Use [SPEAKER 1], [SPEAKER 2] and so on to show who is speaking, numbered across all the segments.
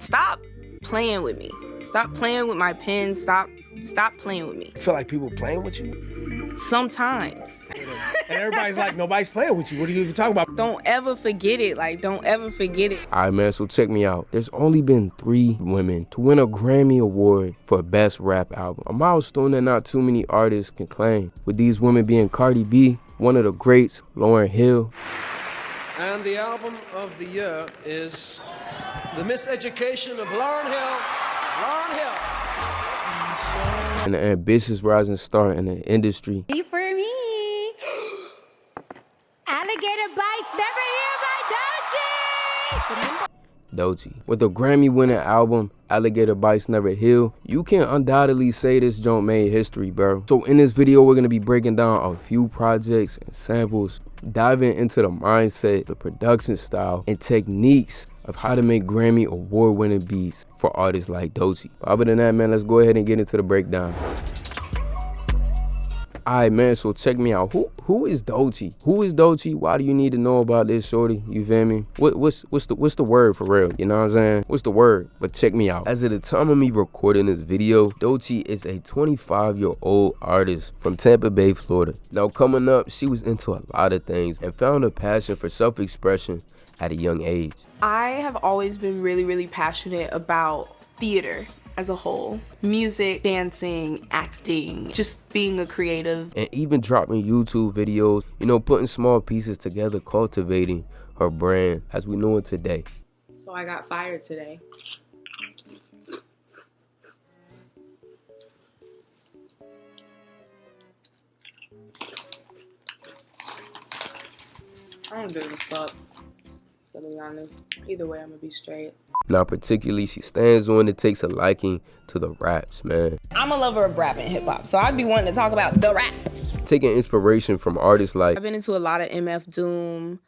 [SPEAKER 1] Stop playing with me. Stop playing with my pen. Stop playing with me.
[SPEAKER 2] You feel like people playing with you?
[SPEAKER 1] Sometimes.
[SPEAKER 2] And everybody's like, nobody's playing with you. What are you even talking about?
[SPEAKER 1] Don't ever forget it. Like, don't ever forget it.
[SPEAKER 3] All right, man, so check me out. There's only been 3 women to win a Grammy Award for Best Rap Album, a milestone that not too many artists can claim, with these women being Cardi B, one of the greats, Lauryn Hill.
[SPEAKER 4] And the album of the year is The Miseducation of Lauryn Hill. Lauryn Hill.
[SPEAKER 3] And an ambitious rising star in the industry.
[SPEAKER 5] For me, Alligator Bites, never here by
[SPEAKER 3] Doechii. With a Grammy-winning album, Alligator Bites Never Heal, you can undoubtedly say this joint made history, bro. So in this video, we're gonna be breaking down a few projects and samples, diving into the mindset, the production style, and techniques of how to make Grammy award-winning beats for artists like Doechii. Other than that, man, let's go ahead and get into the breakdown. Alright, man, so check me out. Who is Doechii? Who is Doechii? Why do you need to know about this, shorty? You feel me? What's the word for real? You know what I'm saying? What's the word? But check me out. As of the time of me recording this video, Doechii is a 25-year-old artist from Tampa Bay, Florida. Now, coming up, she was into a lot of things and found a passion for self-expression at a young age.
[SPEAKER 1] I have always been really, really passionate about theater as a whole. Music, dancing, acting, just being a creative.
[SPEAKER 3] And even dropping YouTube videos, you know, putting small pieces together, cultivating her brand as we know it today.
[SPEAKER 1] So I got fired today. I don't give a fuck, to be honest. Either way, I'm gonna be straight.
[SPEAKER 3] Now, particularly, she stands on and takes a liking to the raps, man.
[SPEAKER 1] I'm a lover of rap and hip hop, so I'd be wanting to talk about the raps.
[SPEAKER 3] Taking inspiration from artists like...
[SPEAKER 1] I've been into a lot of MF Doom,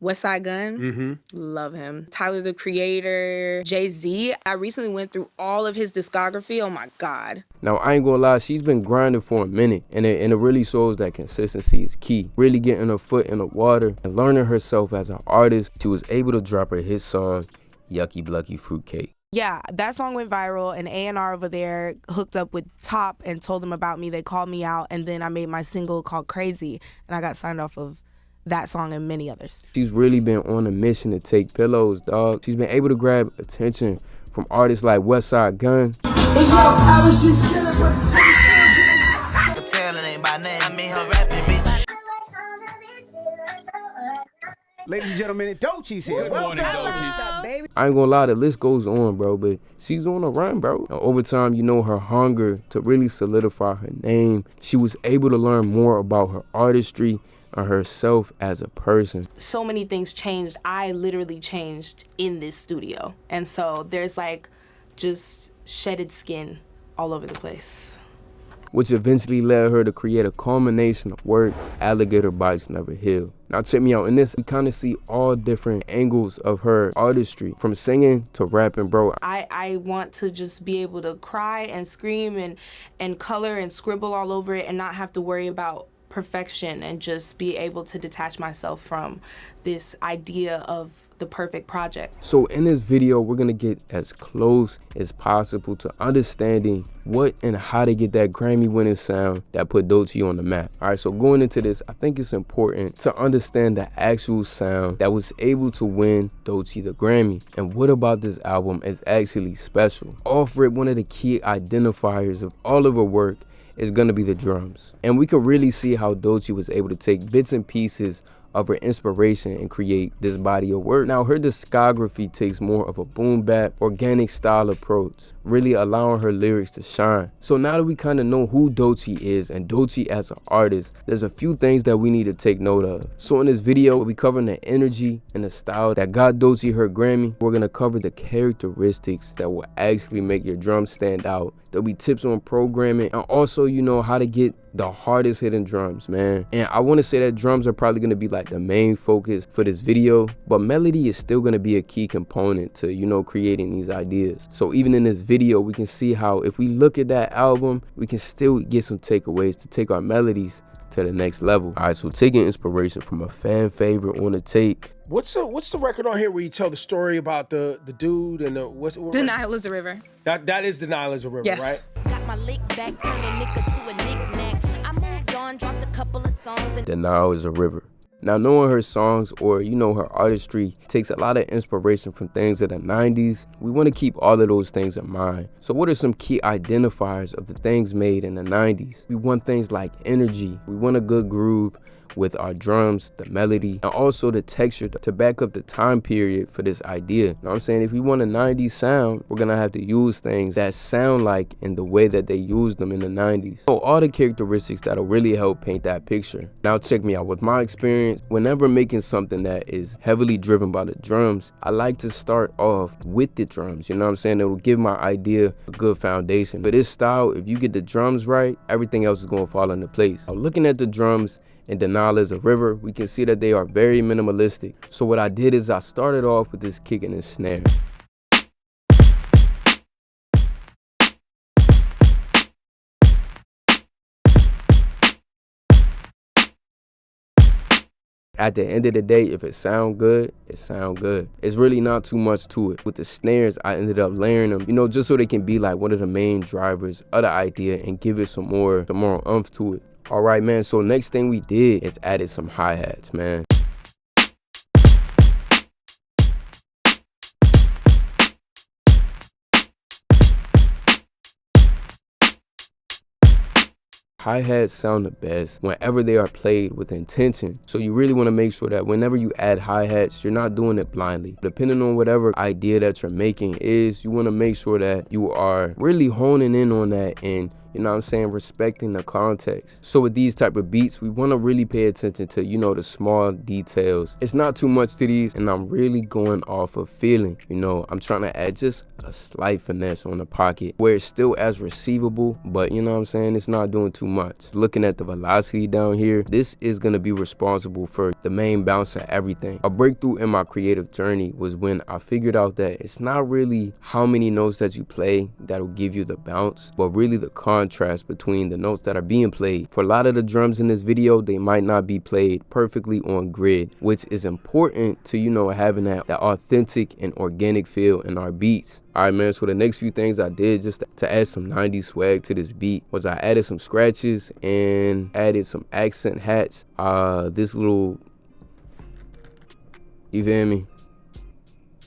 [SPEAKER 1] Westside Gunn, love him. Tyler, the Creator, Jay-Z. I recently went through all of his discography, oh my God.
[SPEAKER 3] Now, I ain't gonna lie, she's been grinding for a minute, and it really shows that consistency is key. Really getting her foot in the water and learning herself as an artist. She was able to drop her hit song, Yucky Blucky Fruitcake.
[SPEAKER 1] Yeah, that song went viral, and A&R over there hooked up with Top and told them about me. They called me out, and then I made my single called Crazy, and I got signed off of that song and many others.
[SPEAKER 3] She's really been on a mission to take pillows, dog. She's been able to grab attention from artists like Westside Gunn.
[SPEAKER 2] Ladies and gentlemen, Doechii's here.
[SPEAKER 6] Good morning, Doechii.
[SPEAKER 2] Baby.
[SPEAKER 3] I ain't gonna lie, the list goes on, bro, but she's on a run, bro. Now, over time, you know, her hunger to really solidify her name, she was able to learn more about her artistry and herself as a person.
[SPEAKER 1] So many things changed. I literally changed in this studio. And so there's like just shedded skin all over the place.
[SPEAKER 3] Which eventually led her to create a culmination of work, Alligator Bites Never Heal. Now check me out, in this we kind of see all different angles of her artistry, from singing to rapping, bro.
[SPEAKER 1] I want to just be able to cry and scream and color and scribble all over it and not have to worry about perfection, and just be able to detach myself from this idea of the perfect project.
[SPEAKER 3] So in this video, we're gonna get as close as possible to understanding what and how to get that Grammy-winning sound that put Doechii on the map. All right, so going into this, I think it's important to understand the actual sound that was able to win Doechii the Grammy, and what about this album is actually special. Off rip, one of the key identifiers of all of her work is gonna be the drums. And we can really see how Doechii was able to take bits and pieces of her inspiration and create this body of work. Now, her discography takes more of a boom bap, organic style approach, really allowing her lyrics to shine. So now that we kind of know who Doechii is and Doechii as an artist, there's a few things that we need to take note of. So in this video, we'll be covering the energy and the style that got Doechii her Grammy. We're gonna cover the characteristics that will actually make your drums stand out. There'll be tips on programming, and also, you know, how to get the hardest hitting drums, man. And I want to say that drums are probably going to be like the main focus for this video, but melody is still going to be a key component to, you know, creating these ideas. So even in this video, we can see how if we look at that album, we can still get some takeaways to take our melodies to the next level. All right, so taking inspiration from a fan favorite on the tape.
[SPEAKER 2] What's the record on here where you tell the story about the dude and the what
[SPEAKER 6] Denial is a river.
[SPEAKER 2] That is Denial is a River,
[SPEAKER 6] Yes.
[SPEAKER 2] right?
[SPEAKER 5] Got my lick back, turning nigga to a knick-knack. I moved on, dropped a couple of songs and
[SPEAKER 3] Denial is a River. Now, knowing her songs or, her artistry takes a lot of inspiration from things of the 90s. We want to keep all of those things in mind. So what are some key identifiers of the things made in the 90s? We want things like energy. We want a good groove with our drums, the melody, and also the texture to back up the time period for this idea. You know what I'm saying? If we want a 90s sound, we're gonna have to use things that sound like in the way that they used them in the 90s. So all the characteristics that'll really help paint that picture. Now check me out. With my experience, whenever making something that is heavily driven by the drums, I like to start off with the drums. You know what I'm saying? It'll give my idea a good foundation. For this style, if you get the drums right, everything else is gonna fall into place. Now, looking at the drums in Denial is a River, we can see that they are very minimalistic. So what I did is I started off with this kick and this snare. At the end of the day, if it sound good, it sound good. It's really not too much to it. With the snares, I ended up layering them, just so they can be like one of the main drivers of the idea and give it some more oomph to it. All right, man, so next thing we did is added some hi-hats, man. Hi-hats sound the best whenever they are played with intention. So you really want to make sure that whenever you add hi-hats, you're not doing it blindly. Depending on whatever idea that you're making is, you want to make sure that you are really honing in on that and respecting the context. So with these type of beats, we want to really pay attention to, the small details. It's not too much to these, and I'm really going off of feeling. I'm trying to add just a slight finesse on the pocket where it's still as receivable, but it's not doing too much. Looking at the velocity down here, this is going to be responsible for the main bounce of everything. A breakthrough in my creative journey was when I figured out that it's not really how many notes that you play that'll give you the bounce, but really the contrast between the notes that are being played. For a lot of the drums in this video, they might not be played perfectly on grid, which is important to having that authentic and organic feel in our beats. All right, man, so the next few things I did just to add some 90s swag to this beat was I added some scratches and added some accent hats. This little, you feel me,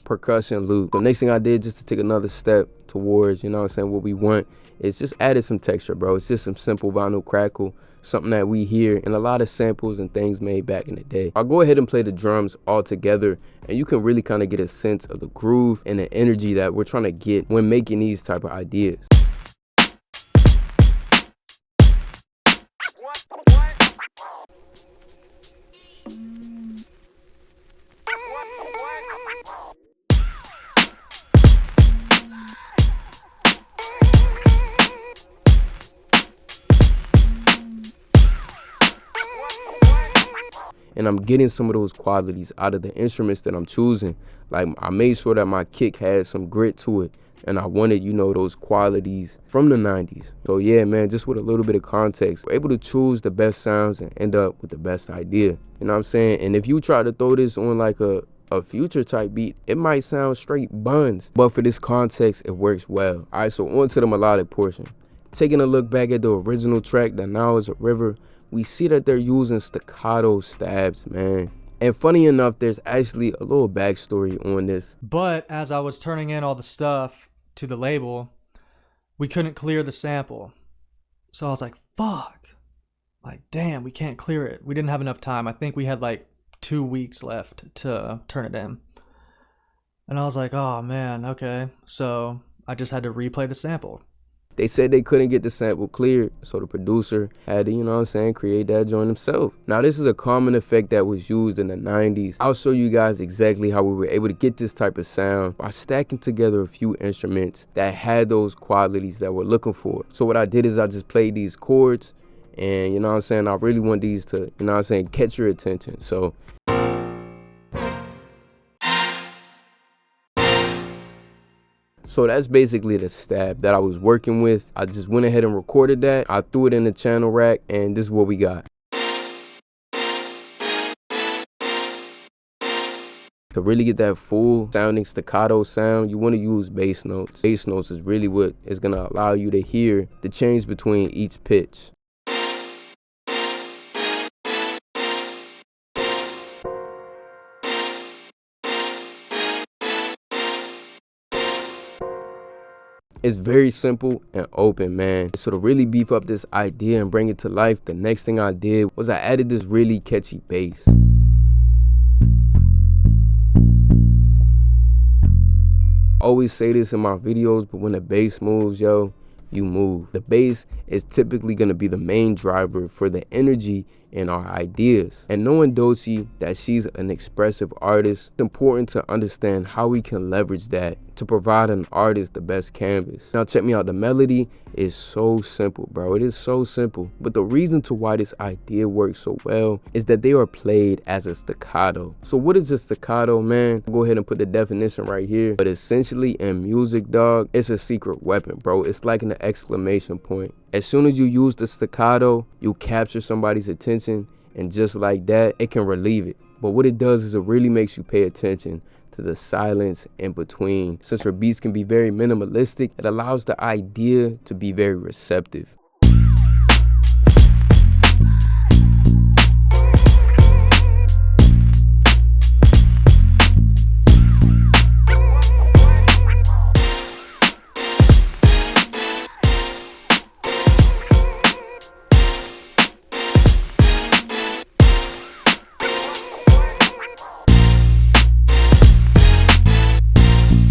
[SPEAKER 3] percussion loop. The next thing I did just to take another step towards, what we want, it's just added some texture, bro. It's just some simple vinyl crackle, something that we hear in a lot of samples and things made back in the day. I'll go ahead and play the drums all together, and you can really kind of get a sense of the groove and the energy that we're trying to get when making these type of ideas. And I'm getting some of those qualities out of the instruments that I'm choosing. Like, I made sure that my kick had some grit to it, and I wanted, those qualities from the 90s. So yeah, man, just with a little bit of context, we're able to choose the best sounds and end up with the best idea. You know what I'm saying? And if you try to throw this on like a future type beat, it might sound straight buns, but for this context, it works well. All right, so on to the melodic portion. Taking a look back at the original track, Denial is a River, we see that they're using staccato stabs, man. And funny enough, there's actually a little backstory on this.
[SPEAKER 7] But as I was turning in all the stuff to the label, we couldn't clear the sample. So I was like, fuck. Like, damn, we can't clear it. We didn't have enough time. I think we had like 2 weeks left to turn it in. And I was like, oh man, okay. So I just had to replay the sample.
[SPEAKER 3] They said they couldn't get the sample cleared, so the producer had to, create that joint himself. Now, this is a common effect that was used in the 90s. I'll show you guys exactly how we were able to get this type of sound by stacking together a few instruments that had those qualities that we're looking for. So what I did is I just played these chords, and I really want these to, catch your attention. So that's basically the stab that I was working with. I just went ahead and recorded that. I threw it in the channel rack, and this is what we got. To really get that full sounding staccato sound, you want to use bass notes. Bass notes is really what is going to allow you to hear the change between each pitch. It's very simple and open, man. So to really beef up this idea and bring it to life, the next thing I did was I added this really catchy bass. I always say this in my videos, but when the bass moves, yo, you move. The bass is typically going to be the main driver for the energy in our ideas. And knowing Doechii that she's an expressive artist, it's important to understand how we can leverage that to provide an artist the best canvas. Now check me out, the melody is so simple, bro. It is so simple. But the reason to why this idea works so well is that they are played as a staccato. So what is a staccato, man? I'll go ahead and put the definition right here. But essentially in music, dog, it's a secret weapon, bro. It's like an exclamation point. As soon as you use the staccato, you capture somebody's attention, and just like that, it can relieve it. But what it does is it really makes you pay attention to the silence in between. Since her beats can be very minimalistic, it allows the idea to be very receptive.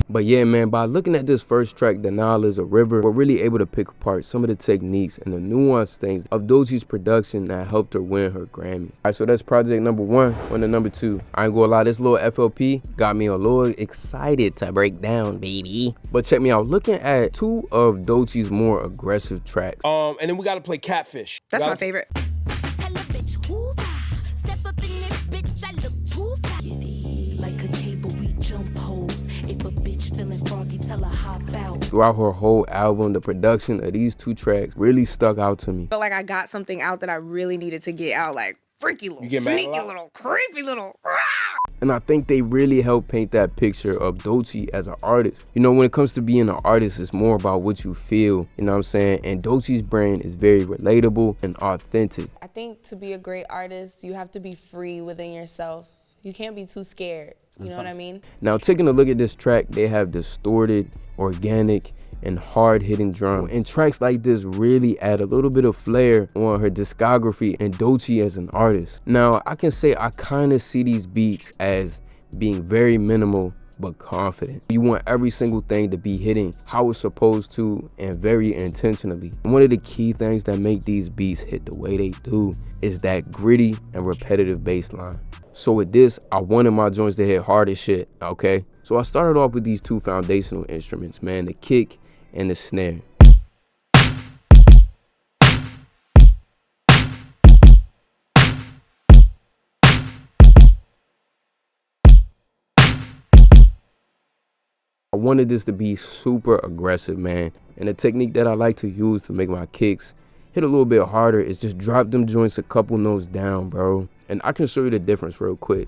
[SPEAKER 3] But yeah, man, by looking at this first track, The Nile is a River, we're really able to pick apart some of the techniques and the nuanced things of Doechii's production that helped her win her Grammy. Alright, so that's project number 1. On to number 2. I ain't gonna lie, this little FLP got me a little excited to break down, baby. But check me out, looking at 2 of Doechii's more aggressive tracks.
[SPEAKER 2] And then we gotta play Catfish.
[SPEAKER 6] That's my favorite.
[SPEAKER 5] Tell a bitch who step up in this bitch, I look too fat. Like a cable, we jump holes. If a bitch feeling froggy, tell her hop out.
[SPEAKER 3] Throughout her whole album, the production of these 2 tracks really stuck out to me.
[SPEAKER 6] I felt like I got something out that I really needed to get out, like freaky little, sneaky little, creepy little.
[SPEAKER 3] And I think they really help paint that picture of Doechii as an artist. You know, when it comes to being an artist, it's more about what you feel, you know what I'm saying? And Doechii's brand is very relatable and authentic.
[SPEAKER 1] I think to be a great artist, you have to be free within yourself. You can't be too scared. You know what I mean?
[SPEAKER 3] Now, taking a look at this track, they have distorted, organic, and hard-hitting drums. And tracks like this really add a little bit of flair on her discography and Doechii as an artist. Now, I can say I kind of see these beats as being very minimal but confident. You want every single thing to be hitting how it's supposed to and very intentionally. And one of the key things that make these beats hit the way they do is that gritty and repetitive bass line. So with this, I wanted my joints to hit hard as shit, okay? So I started off with these 2 foundational instruments, man, the kick and the snare. I wanted this to be super aggressive, man. And the technique that I like to use to make my kicks hit a little bit harder is just drop them joints a couple notes down, bro. And I can show you the difference real quick.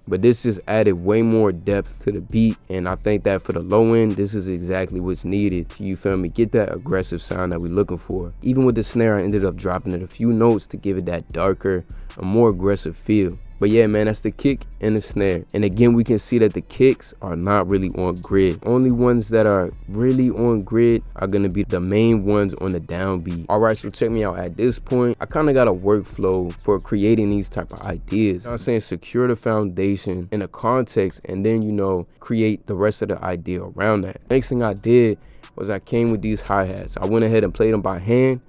[SPEAKER 3] But this just added way more depth to the beat, and I think that for the low end, this is exactly what's needed to, you feel me, get that aggressive sound that we're looking for. Even with the snare, I ended up dropping it a few notes to give it that darker, a more aggressive feel. But yeah, man, that's the kick and the snare. And again, we can see that the kicks are not really on grid. Only ones that are really on grid are gonna be the main ones on the downbeat. All right, so check me out. At this point, I kind of got a workflow for creating these type of ideas. You know what I'm saying? Secure the foundation in a context, and then, you know, create the rest of the idea around that. Next thing I did was I came with these hi-hats. I went ahead and played them by hand.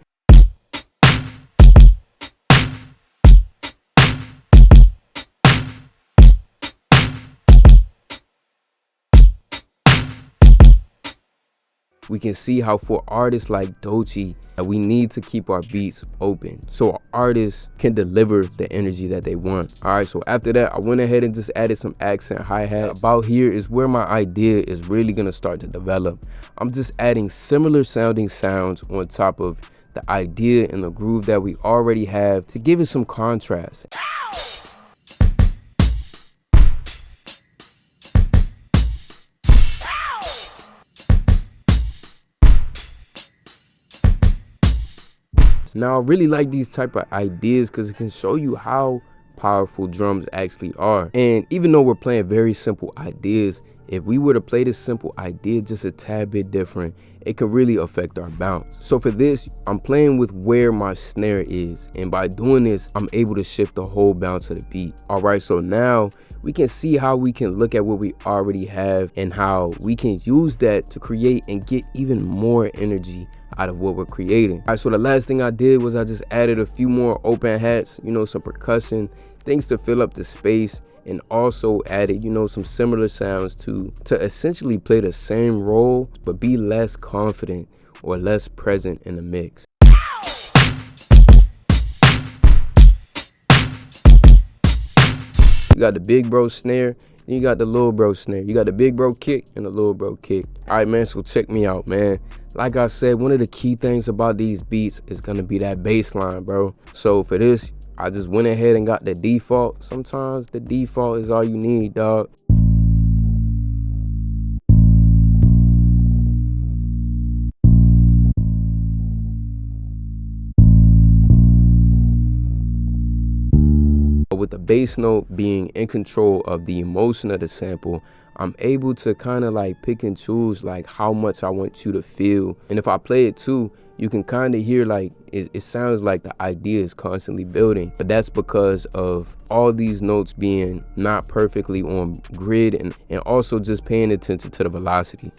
[SPEAKER 3] We can see how for artists like Doechii that we need to keep our beats open so artists can deliver the energy that they want. All right, so after that, I went ahead and just added some accent hi-hat. About here is where my idea is really gonna start to develop. I'm just adding similar sounding sounds on top of the idea and the groove that we already have to give it some contrast. Now I really like these type of ideas because it can show you how powerful drums actually are. And even though we're playing very simple ideas, if we were to play this simple idea just a tad bit different, it could really affect our bounce. So for this, I'm playing with where my snare is, and by doing this, I'm able to shift the whole bounce of the beat. All right, so now we can see how we can look at what we already have and how we can use that to create and get even more energy out of what we're creating. All right, so the last thing I did was I just added a few more open hats, you know, some percussion, things to fill up the space, and also added, you know, some similar sounds to essentially play the same role but be less confident or less present in the mix. You got the big bro snare, then you got the little bro snare. You got the big bro kick and the little bro kick. All right, man, so check me out, man. Like I said, one of the key things about these beats is gonna be that bass line, bro. So for this, I just went ahead and got the default. Sometimes the default is all you need, dog. With the bass note being in control of the emotion of the sample, I'm able to kind of like pick and choose like how much I want you to feel. And if I play it too, you can kind of hear like it sounds like the idea is constantly building. But that's because of all these notes being not perfectly on grid and also just paying attention to the velocity.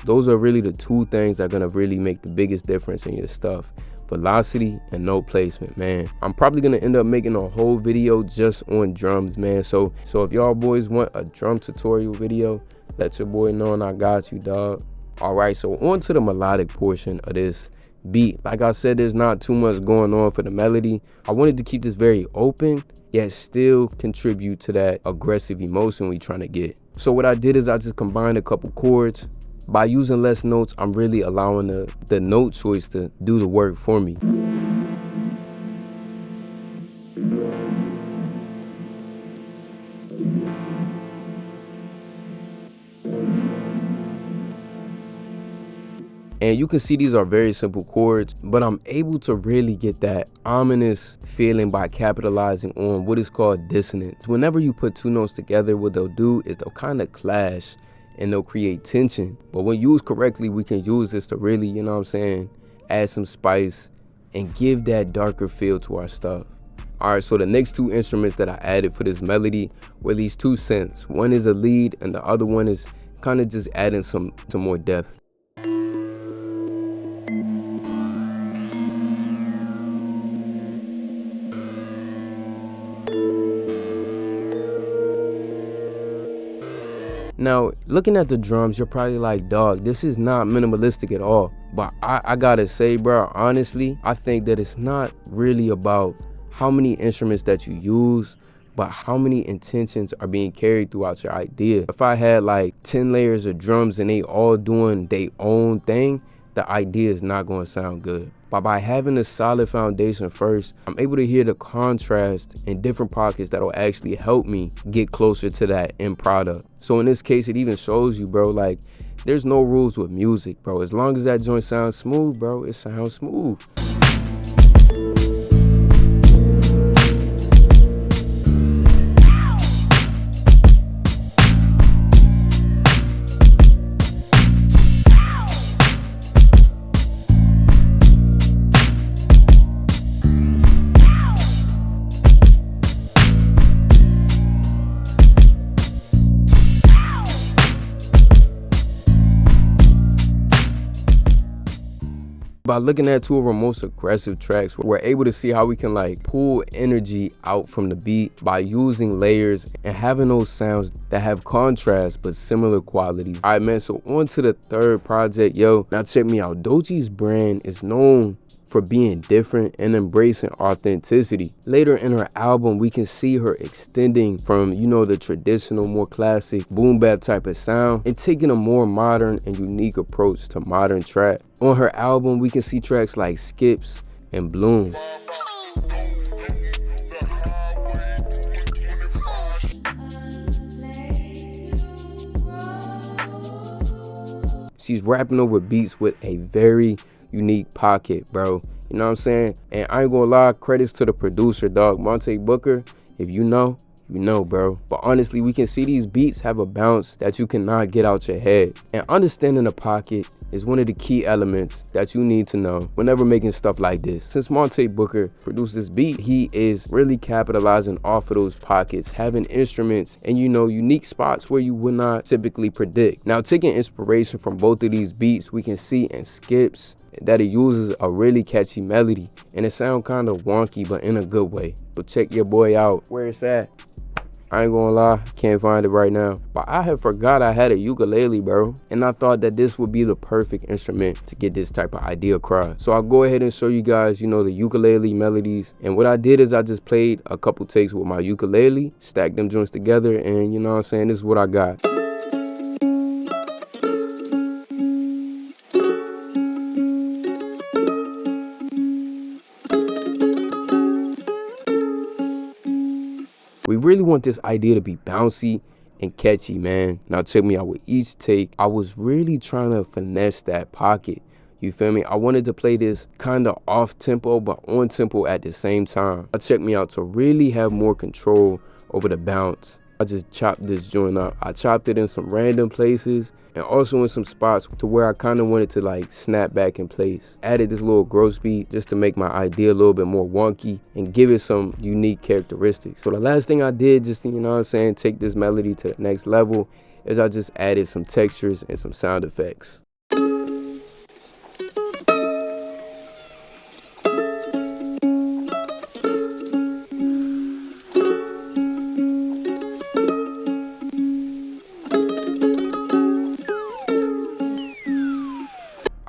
[SPEAKER 3] Those are really the two things that are gonna really make the biggest difference in your stuff. Velocity and note placement, man. I'm probably gonna end up making a whole video just on drums, man. So if y'all boys want a drum tutorial video, let your boy know and I got you, dog. All right, so on to the melodic portion of this beat. Like I said, there's not too much going on for the melody. I wanted to keep this very open, yet still contribute to that aggressive emotion we trying to get. So what I did is I just combined a couple chords. By using less notes, I'm really allowing the note choice to do the work for me. And you can see these are very simple chords, but I'm able to really get that ominous feeling by capitalizing on what is called dissonance. Whenever you put two notes together, what they'll do is they'll kind of clash and they'll create tension. But when used correctly, we can use this to really, you know what I'm saying, add some spice and give that darker feel to our stuff. All right, so the next two instruments that I added for this melody were these two synths. One is a lead and the other one is kind of just adding some more depth. Now, looking at the drums, you're probably like, dog, this is not minimalistic at all. But I gotta say, bro, honestly, I think that it's not really about how many instruments that you use, but how many intentions are being carried throughout your idea. If I had like 10 layers of drums and they all doing their own thing, the idea is not gonna sound good. But by having a solid foundation first, I'm able to hear the contrast in different pockets that'll actually help me get closer to that end product. So in this case, it even shows you, bro, like there's no rules with music, bro. As long as that joint sounds smooth, bro, it sounds smooth. By looking at two of our most aggressive tracks, we're able to see how we can like pull energy out from the beat by using layers and having those sounds that have contrast but similar qualities. All right, man, so on to the third project, yo. Now check me out. Doechii's brand is known for being different and embracing authenticity. Later in her album, we can see her extending from, you know, the traditional, more classic boom bap type of sound and taking a more modern and unique approach to modern trap. On her album, we can see tracks like Skips and Bloom. She's rapping over beats with a very unique pocket, bro. You know what I'm saying? And I ain't gonna lie, credits to the producer, dog. Monte Booker, if you know, you know, bro. But honestly, we can see these beats have a bounce that you cannot get out your head. And understanding the pocket is one of the key elements that you need to know whenever making stuff like this. Since Monte Booker produced this beat, he is really capitalizing off of those pockets, having instruments and, you know, unique spots where you would not typically predict. Now, taking inspiration from both of these beats, we can see in Skips that it uses a really catchy melody and it sounds kind of wonky, but in a good way. So check your boy out where it's at. I ain't gonna lie, can't find it right now. But I had forgot I had a ukulele, bro. And I thought that this would be the perfect instrument to get this type of idea across. So I'll go ahead and show you guys, you know, the ukulele melodies. And what I did is I just played a couple takes with my ukulele, stacked them joints together, and you know what I'm saying, this is what I got. We really want this idea to be bouncy and catchy, man. Now check me out with each take. I was really trying to finesse that pocket. You feel me? I wanted to play this kind of off tempo, but on tempo at the same time. Check me out to really have more control over the bounce. I just chopped this joint up. I chopped it in some random places and also in some spots to where I kind of wanted to like snap back in place. Added this little gross beat just to make my idea a little bit more wonky and give it some unique characteristics. So the last thing I did, just to, you know what I'm saying, take this melody to the next level, is I just added some textures and some sound effects.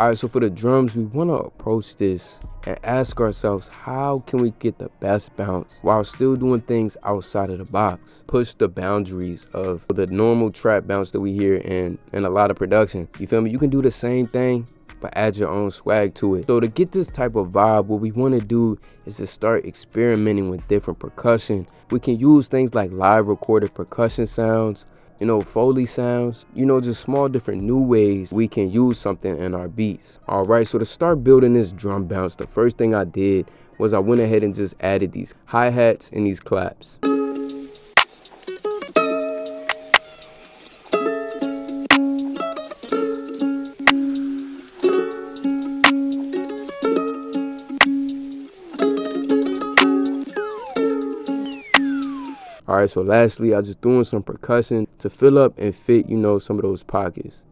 [SPEAKER 3] Alright, so for the drums, we want to approach this and ask ourselves, how can we get the best bounce while still doing things outside of the box? Push the boundaries of the normal trap bounce that we hear in a lot of production. You feel me? You can do the same thing, but add your own swag to it. So to get this type of vibe, what we want to do is to start experimenting with different percussion. We can use things like live recorded percussion sounds, you know, Foley sounds, you know, just small different new ways we can use something in our beats. All right, so to start building this drum bounce, the first thing I did was I went ahead and just added these hi-hats and these claps. All right, so lastly, I just threw in some percussion to fill up and fit, you know, some of those pockets.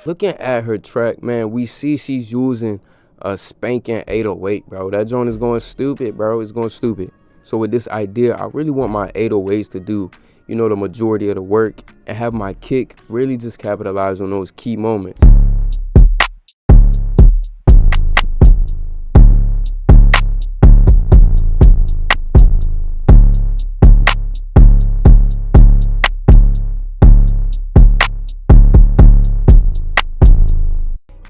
[SPEAKER 3] Looking at her track, man, we see she's using a spanking 808, bro. That joint is going stupid, bro. It's going stupid. So with this idea, I really want my 808s to do, you know, the majority of the work and have my kick really just capitalize on those key moments.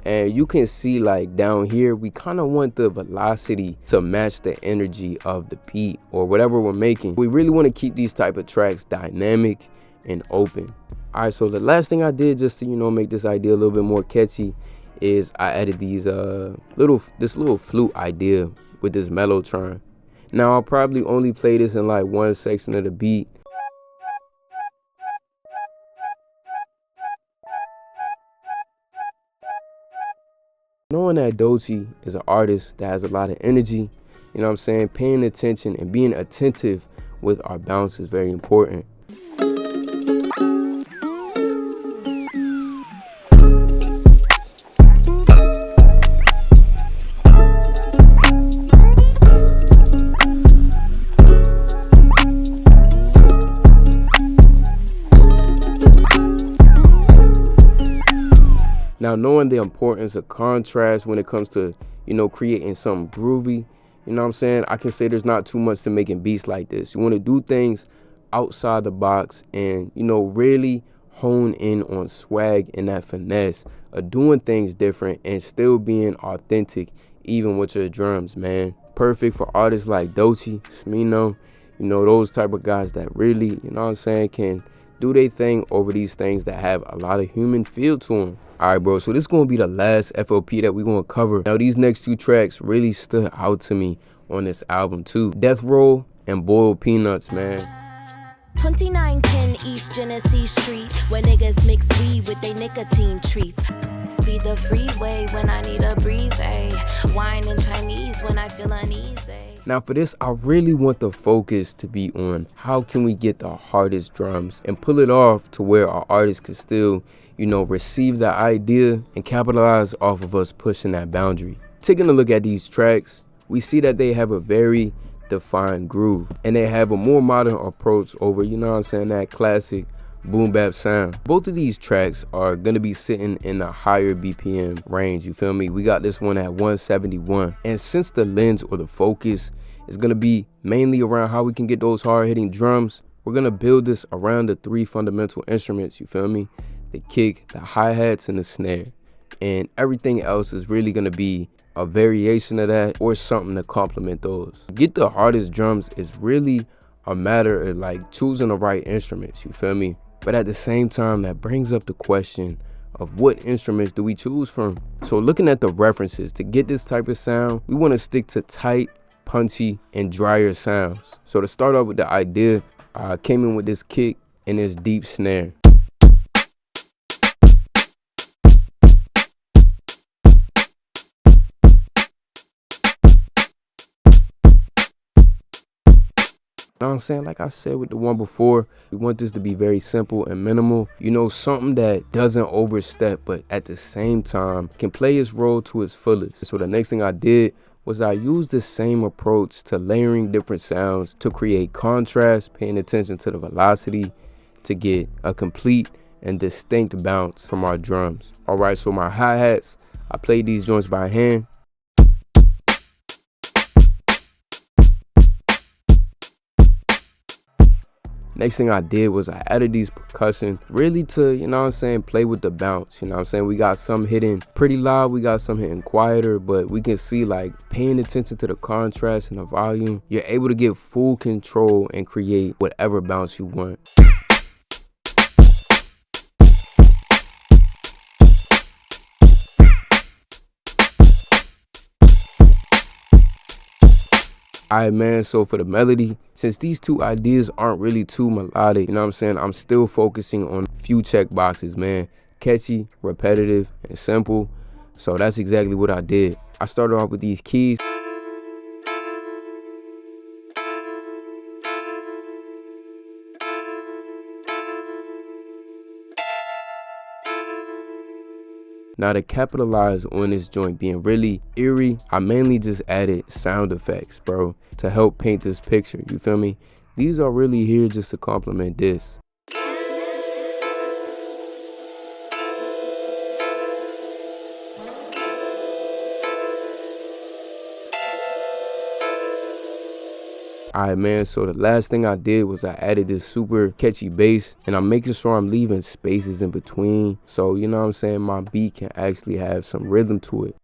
[SPEAKER 3] And you can see like down here, we kind of want the velocity to match the energy of the beat or whatever we're making. We really want to keep these type of tracks dynamic and open. All right, so the last thing I did just to, you know, make this idea a little bit more catchy is I added these this little flute idea with this mellotron. Now I'll probably only play this in like one section of the beat. Knowing that Doechii is an artist that has a lot of energy, you know what I'm saying, paying attention and being attentive with our bounce is very important. Now, knowing the importance of contrast when it comes to, you know, creating something groovy, you know what I'm saying, I can say there's not too much to making beats like this. You want to do things outside the box and, you know, really hone in on swag and that finesse of doing things different and still being authentic even with your drums, man. Perfect for artists like Doechii, Smino, you know, those type of guys that really, you know what I'm saying, can do their thing over these things that have a lot of human feel to them. All right, bro, so this is going to be the last FOP that we're going to cover. Now, these next two tracks really stood out to me on this album too. Death Roll and Boiled Peanuts, man.
[SPEAKER 5] 2910 East Genesee Street, where niggas mix weed with they nicotine treats. Speed the freeway when I need a breeze, ayy. Wine and Chinese when I feel uneasy.
[SPEAKER 3] Now for this, I really want the focus to be on how can we get the hardest drums and pull it off to where our artists can still, you know, receive the idea and capitalize off of us pushing that boundary. Taking a look at these tracks, we see that they have a very defined groove and they have a more modern approach over, you know what I'm saying, that classic boom bap sound. Both of these tracks are gonna be sitting in a higher BPM range, you feel me? We got this one at 171, and since the lens or the focus is gonna be mainly around how we can get those hard hitting drums, we're gonna build this around the three fundamental instruments, you feel me? The kick, the hi-hats, and the snare. And everything else is really gonna be a variation of that or something to complement those. Get the hardest drums is really a matter of like choosing the right instruments, you feel me? But at the same time, that brings up the question of what instruments do we choose from? So looking at the references, to get this type of sound, we want to stick to tight, punchy, and drier sounds. So to start off with the idea, I came in with this kick and this deep snare. You know what I'm saying? Like I said with the one before, we want this to be very simple and minimal. You know, something that doesn't overstep, but at the same time can play its role to its fullest. So the next thing I did was I used the same approach to layering different sounds to create contrast, paying attention to the velocity to get a complete and distinct bounce from our drums. All right, so my hi-hats, I played these joints by hand. Next thing I did was I added these percussion really to, you know what I'm saying, play with the bounce. You know what I'm saying? We got some hitting pretty loud, we got some hitting quieter, but we can see like paying attention to the contrast and the volume, you're able to get full control and create whatever bounce you want. Alright, man, so for the melody, since these two ideas aren't really too melodic, you know what I'm saying, I'm still focusing on a few check boxes, man. Catchy, repetitive, and simple. So that's exactly what I did. I started off with these keys. Now to capitalize on this joint being really eerie, I mainly just added sound effects, bro, to help paint this picture, you feel me? These are really here just to complement this. Alright, man, so the last thing I did was I added this super catchy bass, and I'm making sure I'm leaving spaces in between, so you know what I'm saying, my beat can actually have some rhythm to it.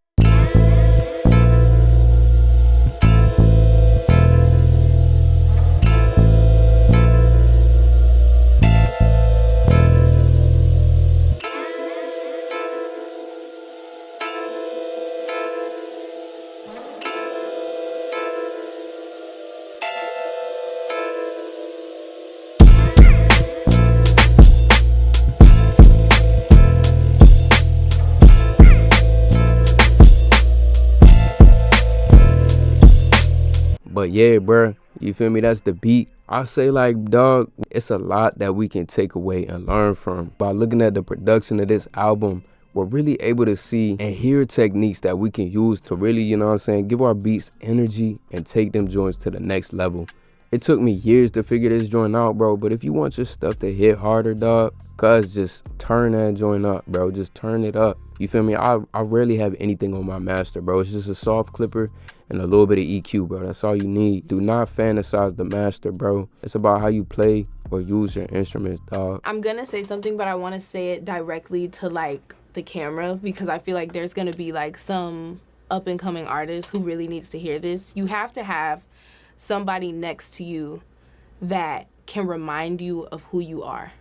[SPEAKER 3] But yeah, bruh, you feel me? That's the beat. I say, like, dog, it's a lot that we can take away and learn from. By looking at the production of this album, we're really able to see and hear techniques that we can use to really, you know what I'm saying, give our beats energy and take them joints to the next level. It took me years to figure this joint out, bro, but if you want your stuff to hit harder, dog, cuz just turn that joint up, bro. Just turn it up. You feel me? I rarely have anything on my master, bro. It's just a soft clipper and a little bit of EQ, bro. That's all you need. Do not fantasize the master, bro. It's about how you play or use your instruments, dog.
[SPEAKER 1] I'm gonna say something, but I want to say it directly to like the camera, because I feel like there's gonna be like some up and coming artist who really needs to hear this. You have to have somebody next to you that can remind you of who you are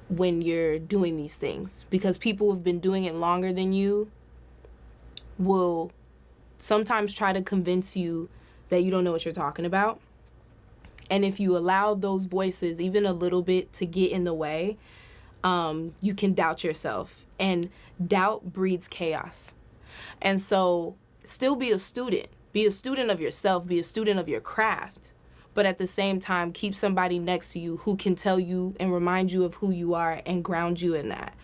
[SPEAKER 1] when you're doing these things, because people who've been doing it longer than you will sometimes try to convince you that you don't know what you're talking about. And if you allow those voices even a little bit to get in the way, you can doubt yourself, and doubt breeds chaos. And so still be a student of yourself, be a student of your craft, but at the same time, keep somebody next to you who can tell you and remind you of who you are and ground you in that.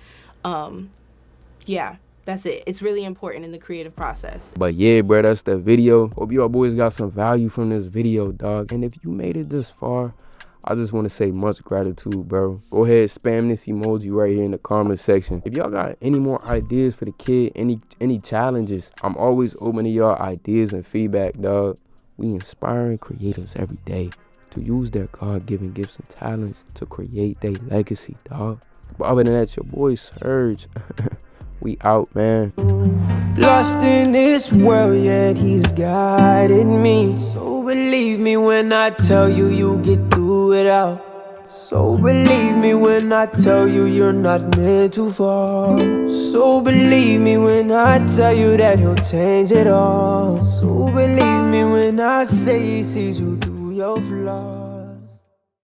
[SPEAKER 1] Yeah, that's it. It's really important in the creative process.
[SPEAKER 3] But yeah, bro, that's the video. Hope y'all boys got some value from this video, dog. And if you made it this far, I just want to say much gratitude, bro. Go ahead, spam this emoji right here in the comment section. If y'all got any more ideas for the kid, any challenges, I'm always open to y'all ideas and feedback, dog. We inspiring creatives every day to use their God-given gifts and talents to create their legacy, dog. But other than that, your boy Surge. We out, man.
[SPEAKER 8] Lost in this world, yet he's guided me. So believe me when I tell you, you get through it out. So believe me when I tell you, you're not meant to fall. So believe me when I tell you that he'll change it all. So believe me when I say he sees you through your flaws.